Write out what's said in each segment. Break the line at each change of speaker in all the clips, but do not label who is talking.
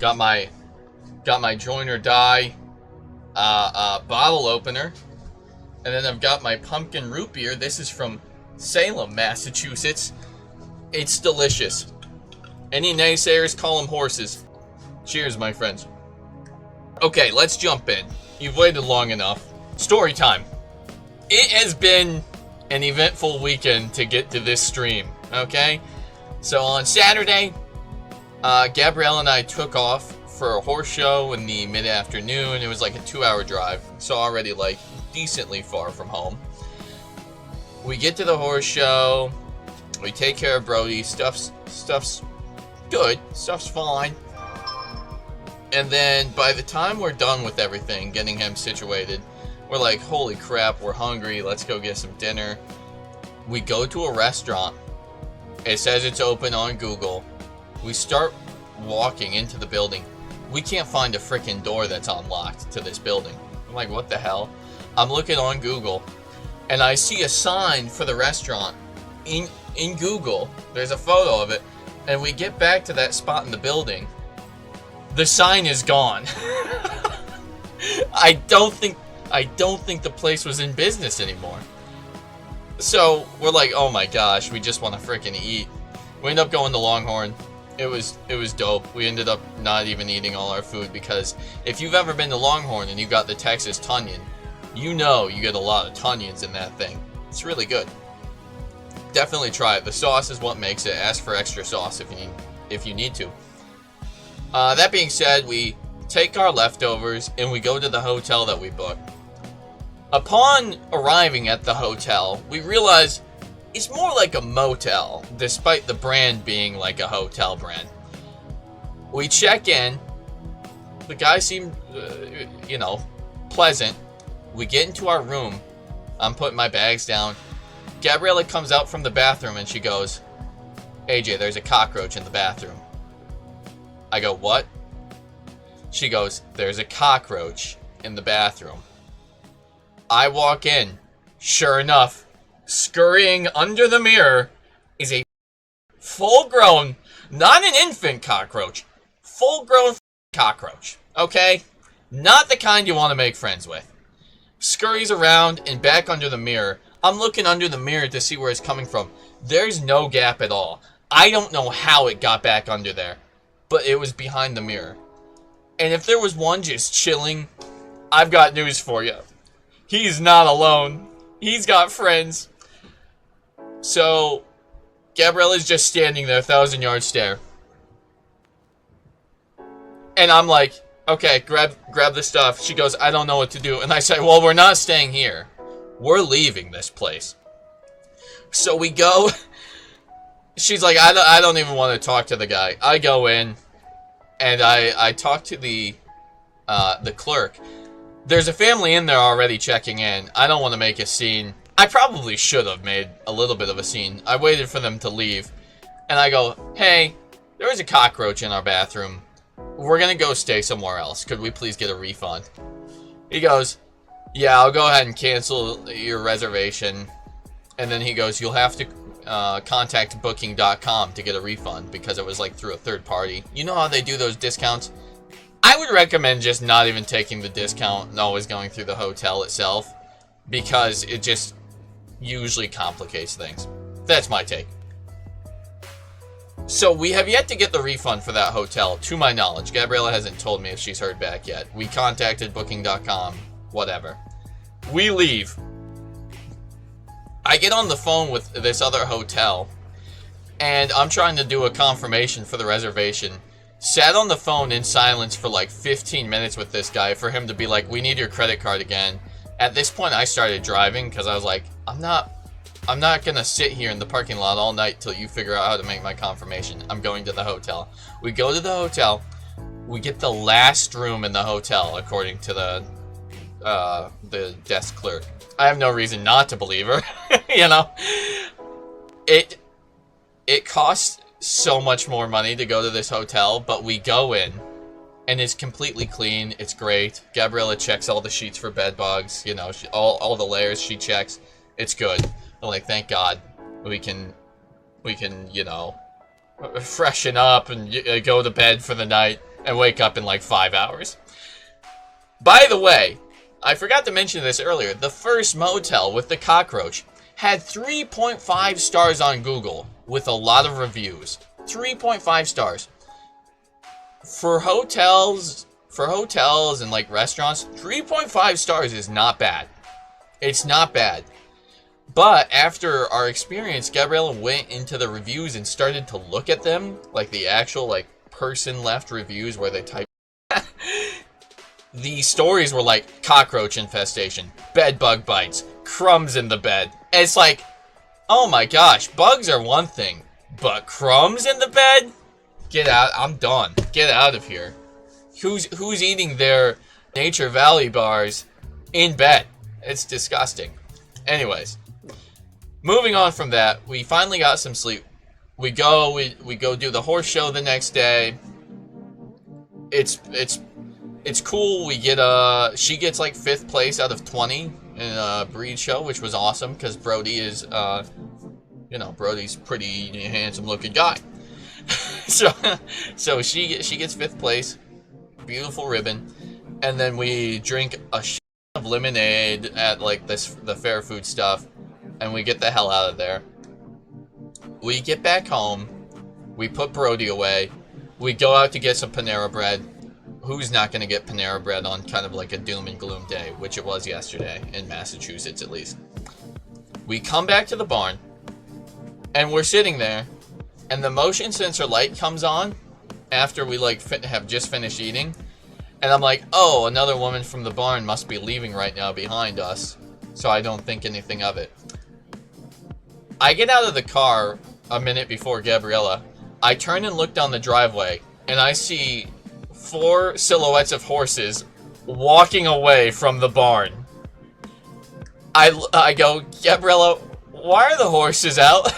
Got my join or die bottle opener. And then I've got my pumpkin root beer. This is from Salem, Massachusetts. It's delicious. Any naysayers, call them horses. Cheers, my friends. Okay, let's jump in. You've waited long enough. Story time. It has been an eventful weekend to get to this stream, okay? So on Saturday, Gabrielle and I took off for a horse show in the mid-afternoon. It was like a 2-hour drive, so already like decently far from home. We get to the horse show. We take care of Brody. Stuff's good. Stuff's fine. And then by the time we're done with everything, getting him situated, we're like, holy crap, we're hungry. Let's go get some dinner. We go to a restaurant. It says it's open on Google. We start walking into the building. We can't find a freaking door that's unlocked to this building. I'm like, what the hell? I'm looking on Google, and I see a sign for the restaurant in Google. There's a photo of it, and we get back to that spot in the building. The sign is gone. I don't think the place was in business anymore. So we're like, oh my gosh, we just want to freaking eat. We end up going to Longhorn. It was dope. We ended up not even eating all our food because if you've ever been to Longhorn and you got the Texas Tunyon, you know you get a lot of Tunions in that thing. It's really good. Definitely try it. The sauce is what makes it. Ask for extra sauce if you need to. That being said, we take our leftovers and we go to the hotel that we booked. Upon arriving at the hotel, we realize it's more like a motel, despite the brand being like a hotel brand. We check in. The guy seemed, pleasant. We get into our room. I'm putting my bags down. Gabriella comes out from the bathroom and she goes, AJ, there's a cockroach in the bathroom. I go, what? She goes, there's a cockroach in the bathroom. I walk in. Sure enough, scurrying under the mirror is a full-grown, not an infant cockroach, full-grown cockroach, okay? Not the kind you want to make friends with. Scurries around and back under the mirror. I'm looking under the mirror to see where it's coming from. There's no gap at all. I don't know how it got back under there, but it was behind the mirror. And if there was one just chilling, I've got news for you. He's not alone. He's got friends. So, Gabriella's just standing there, 1,000-yard stare. And I'm like, okay, grab the stuff. She goes, I don't know what to do. And I say, well, we're not staying here. We're leaving this place. So we go. She's like, I don't even want to talk to the guy. I go in, and I talk to the clerk. There's a family in there already checking in. I don't want to make a scene. I probably should have made a little bit of a scene. I waited for them to leave. And I go, hey, there was a cockroach in our bathroom. We're going to go stay somewhere else. Could we please get a refund? He goes, yeah, I'll go ahead and cancel your reservation. And then he goes, you'll have to contact booking.com to get a refund because it was like through a third party. You know how they do those discounts? I would recommend just not even taking the discount and always going through the hotel itself because it just usually complicates things. That's my take. So we have yet to get the refund for that hotel, to my knowledge. Gabriella hasn't told me if she's heard back yet. We contacted booking.com, whatever. We leave. I get on the phone with this other hotel, and I'm trying to do a confirmation for the reservation. Sat on the phone in silence for like 15 minutes with this guy for him to be like, we need your credit card again. At this point, I started driving because I was like, I'm not going to sit here in the parking lot all night till you figure out how to make my confirmation. I'm going to the hotel. We go to the hotel. We get the last room in the hotel, according to the desk clerk. I have no reason not to believe her. You know, it costs so much more money to go to this hotel, but we go in and it's completely clean. It's great. Gabriella checks all the sheets for bed bugs. You know, all the layers she checks. It's good. I'm like, thank God we can, you know, freshen up and go to bed for the night. and wake up in like 5 hours. By the way, I forgot to mention this earlier. The first motel with the Cockroach had 3.5 stars on Google with a lot of reviews. 3.5 stars. For hotels and like restaurants, 3.5 stars is not bad. It's not bad. But after our experience, Gabriella went into the reviews and started to look at them, like the actual like person left reviews where they type. The stories were like cockroach infestation, bed bug bites, crumbs in the bed. And it's like, oh my gosh, bugs are one thing, but crumbs in the bed? Get out! I'm done. Get out of here. Who's eating their Nature Valley bars in bed? It's disgusting. Anyways, moving on from that, we finally got some sleep. We go do the horse show the next day. It's cool. We get she gets like 5th place out of 20 in a breed show, which was awesome because Brody is Brody's pretty handsome looking guy. so she gets 5th place, beautiful ribbon, and then we drink a shit of lemonade at like the fair food stuff, and we get the hell out of there. We get back home, we put Brody away, we go out to get some Panera bread. Who's not going to get Panera bread on kind of like a doom and gloom day, which it was yesterday, in Massachusetts at least. We come back to the barn, and we're sitting there, and the motion sensor light comes on after we like have just finished eating, and I'm like, oh, another woman from the barn must be leaving right now behind us, so I don't think anything of it. I get out of the car a minute before Gabriella. I turn and look down the driveway, and I see 4 silhouettes of horses walking away from the barn. I go, Gabriella, why are the horses out?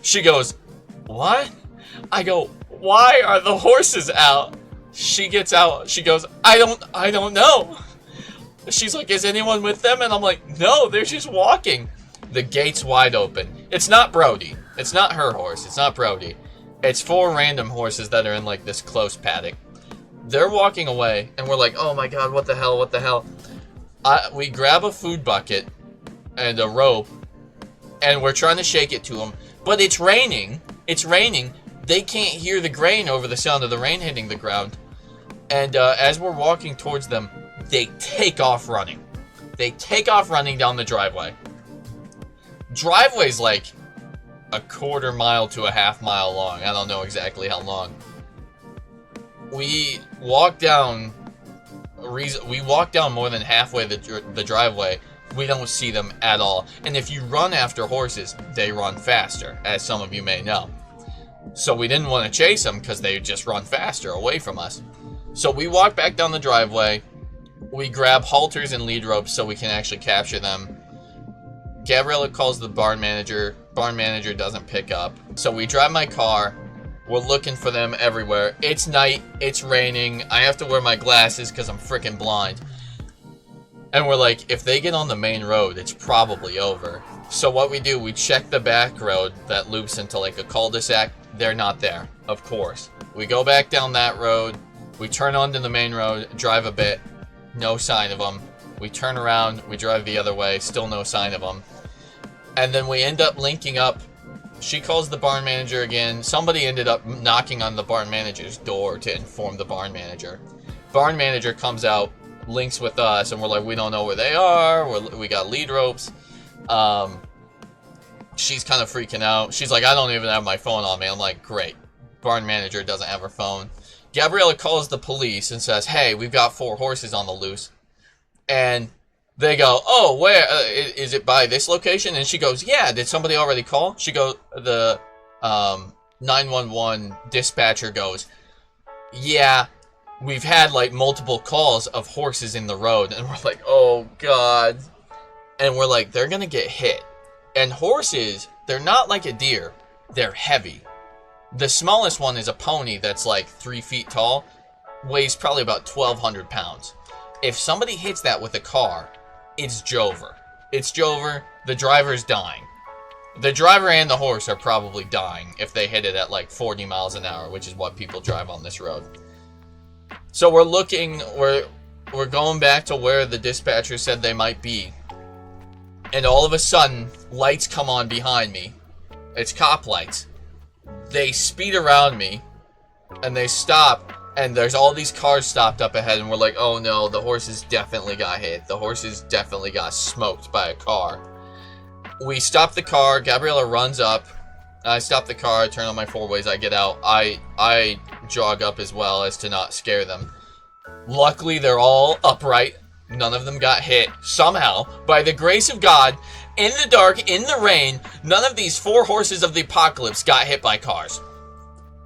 She goes, what? I go, why are the horses out? She gets out. She goes, I don't know. She's like, is anyone with them? And I'm like, no, they're just walking. The gate's wide open. It's not Brody. It's not her horse. It's not Brody. It's 4 random horses that are in like this close paddock. They're walking away, and we're like, oh my god, what the hell? We grab a food bucket and a rope, and we're trying to shake it to them, but it's raining. They can't hear the grain over the sound of the rain hitting the ground. And as we're walking towards them, they take off running. They take off running down the driveway. Driveway's like a 1/4 mile to a 1/2 mile long. I don't know exactly how long. We walk down more than halfway the driveway. We don't see them at all. And if you run after horses, they run faster, as some of you may know. So we didn't want to chase them because they just run faster away from us. So we walk back down the driveway. We grab halters and lead ropes so we can actually capture them. Gabriella calls the barn manager. Barn manager doesn't pick up. So we drive my car. We're looking for them everywhere. It's night. It's raining. I have to wear my glasses because I'm freaking blind. And we're like, if they get on the main road, it's probably over. So what we do, we check the back road that loops into like a cul-de-sac. They're not there, of course. We go back down that road. We turn onto the main road, drive a bit. No sign of them. We turn around. We drive the other way. Still no sign of them. And then we end up linking up. She calls the barn manager again. Somebody ended up knocking on the barn manager's door to inform the barn manager. Barn manager comes out, links with us, and we're like, we don't know where they are. We got lead ropes. She's kind of freaking out. She's like, I don't even have my phone on me. I'm like, great. Barn manager doesn't have her phone. Gabriella calls the police and says, hey, we've got 4 horses on the loose. And they go, oh, where? Is it by this location? And she goes, yeah, did somebody already call? She goes, the 911 dispatcher goes, yeah, we've had like multiple calls of horses in the road. And we're like, oh, God. And we're like, they're going to get hit. And horses, they're not like a deer. They're heavy. The smallest one is a pony that's like 3 feet tall, weighs probably about 1,200 pounds. If somebody hits that with a car, it's Jover. It's Jover. The driver's dying. The driver and the horse are probably dying if they hit it at like 40 miles an hour, which is what people drive on this road. So we're going back to where the dispatcher said they might be. And all of a sudden, lights come on behind me. It's cop lights. They speed around me, and they stop, and there's all these cars stopped up ahead, and we're like, oh no, the horses definitely got hit. The horses definitely got smoked by a car. We stop the car. Gabriella runs up. I stop the car. I turn on my four-ways. I get out. I jog up as well as to not scare them. Luckily, they're all upright. None of them got hit. Somehow, by the grace of God, in the dark, in the rain, none of these 4 horses of the apocalypse got hit by cars.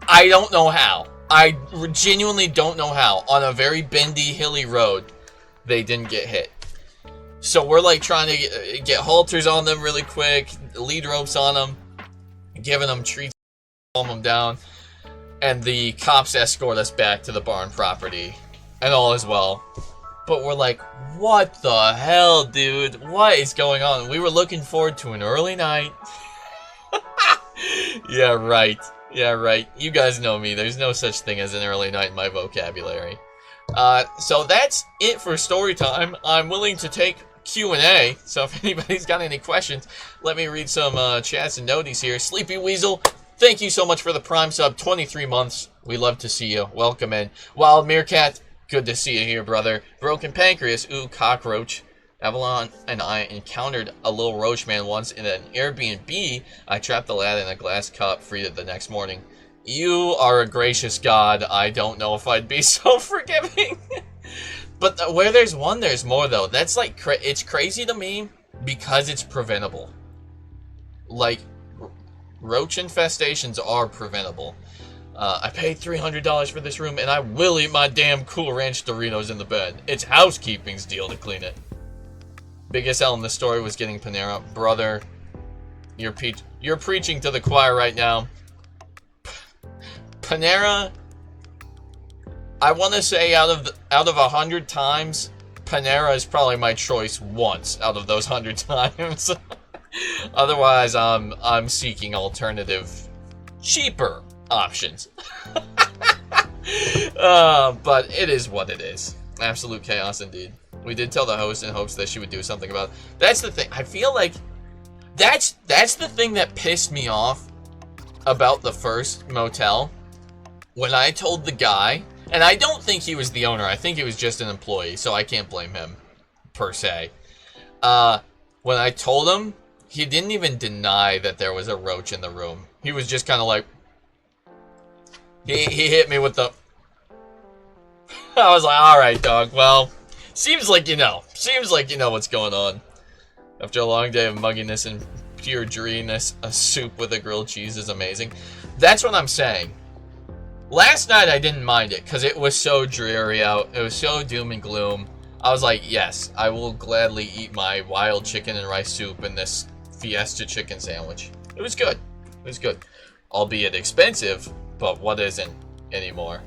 I don't know how. I genuinely don't know how. On a very bendy, hilly road, they didn't get hit. So we're like trying to get halters on them really quick, lead ropes on them, giving them treats, calm them down, and the cops escort us back to the barn property, and all is well. But we're like, what the hell, dude? What is going on? We were looking forward to an early night. Yeah, right. Yeah, right. You guys know me. There's no such thing as an early night in my vocabulary. So that's it for story time. I'm willing to take Q&A, so if anybody's got any questions, let me read some chats and noties here. Sleepy Weasel, thank you so much for the Prime sub, 23 months. We love to see you. Welcome in. Wild Meerkat, good to see you here, brother. Broken Pancreas, ooh, Cockroach. Avalon and I encountered a little roach man once in an Airbnb. I trapped the lad in a glass cup, freed it the next morning. You are a gracious God. I don't know if I'd be so forgiving. But where there's one, there's more, though. That's like, it's crazy to me because it's preventable. Like, roach infestations are preventable. I paid $300 for this room, and I will eat my damn Cool Ranch Doritos in the bed. It's housekeeping's deal to clean it. Biggest L in the story was getting Panera. Brother, you're preaching to the choir right now. Panera, I want to say out of 100 times, Panera is probably my choice once out of those 100 times. Otherwise, I'm seeking alternative, cheaper options. But it is what it is. Absolute chaos indeed. We did tell the host in hopes that she would do something about it. That's the thing. I feel like that's the thing that pissed me off about the first motel. When I told the guy, and I don't think he was the owner. I think he was just an employee, so I can't blame him, per se. When I told him, he didn't even deny that there was a roach in the room. He was just kind of like... He hit me with the... I was like, alright, dog, well... Seems like you know. Seems like you know what's going on. After a long day of mugginess and pure dreariness, a soup with a grilled cheese is amazing. That's what I'm saying. Last night I didn't mind it because it was so dreary out. It was so doom and gloom. I was like, yes, I will gladly eat my wild chicken and rice soup and this Fiesta chicken sandwich. It was good. It was good. Albeit expensive, but what isn't anymore?